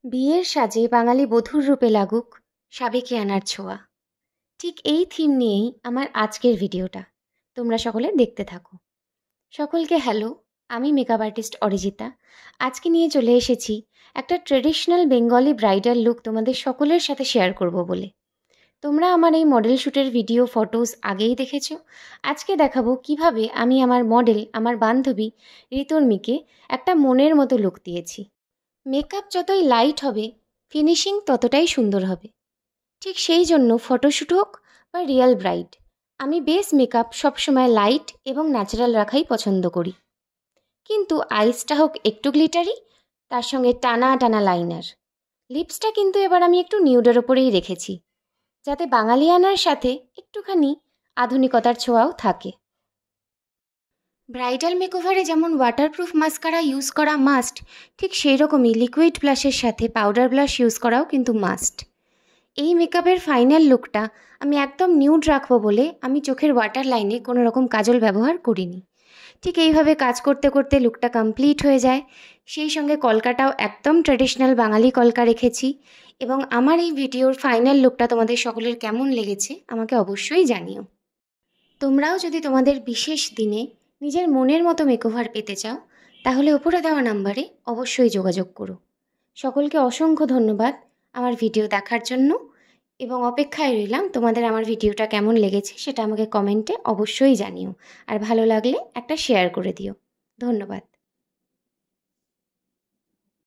বিয়ের সাজে বাঙালি বধূর রূপে লাগুক সাবেকিয়ানার ছোঁয়া। ঠিক এই থিম নিয়েই আমার আজকের ভিডিওটা। তোমরা সকলে দেখতে থাকো। সকলকে হ্যালো, আমি মেকআপ আর্টিস্ট অরিজিতা। আজকে নিয়ে চলে এসেছি একটা ট্রেডিশনাল বেঙ্গলি ব্রাইডাল লুক তোমাদের সকলের সাথে শেয়ার করব বলে। তোমরা আমার এই মডেল শ্যুটের ভিডিও ফটোস আগেই দেখেছো। আজকে দেখাবো কিভাবে আমি আমার মডেল, আমার বান্ধবী ঋতুর্মিকে একটা মনের মতো লুক দিয়েছি। মেকআপ যতই লাইট হবে, ফিনিশিং ততটাই সুন্দর হবে। ঠিক সেই জন্য ফটোশ্যুট হোক বা রিয়েল ব্রাইড, আমি বেস মেকআপ সবসময় লাইট এবং ন্যাচারাল রাখাই পছন্দ করি। কিন্তু আইসটা হোক একটু গ্লিটারি, তার সঙ্গে টানা টানা লাইনার। লিপসটা কিন্তু এবার আমি একটু নিউডের ওপরেই রেখেছি, যাতে বাঙালিয়ানার সাথে একটুখানি আধুনিকতার ছোঁয়াও থাকে। ব্রাইডাল মেকওভারে যেমন ওয়াটারপ্রুফ মাস্কারা ইউজ করা মাস্ট, ঠিক সেই রকমই লিকুইড ব্লাশের সাথে পাউডার ব্লাশ ইউজ করাও কিন্তু মাস্ট। এই মেকআপের ফাইনাল লুকটা আমি একদম নিউড রাখবো বলে আমি চোখের ওয়াটার লাইনে কোনো রকম কাজল ব্যবহার করিনি। ঠিক এইভাবে কাজ করতে করতে লুকটা কমপ্লিট হয়ে যায়। সেই সঙ্গে কলকাটাও একদম ট্র্যাডিশনাল বাঙালি কলকা রেখেছি। এবং আমার এই ভিডিওর ফাইনাল লুকটা তোমাদের সকলের কেমন লেগেছে আমাকে অবশ্যই জানিও। তোমরাও যদি তোমাদের বিশেষ দিনে নিজের মনের মতো মেকওভার পেতে চাও, তাহলে ওপরে দেওয়া নাম্বারে অবশ্যই যোগাযোগ করো। সকলকে অসংখ্য ধন্যবাদ আমার ভিডিও দেখার জন্য, এবং অপেক্ষায় রইলাম তোমাদের আমার ভিডিওটা কেমন লেগেছে সেটা আমাকে কমেন্টে অবশ্যই জানিও। আর ভালো লাগলে একটা শেয়ার করে দিও। ধন্যবাদ।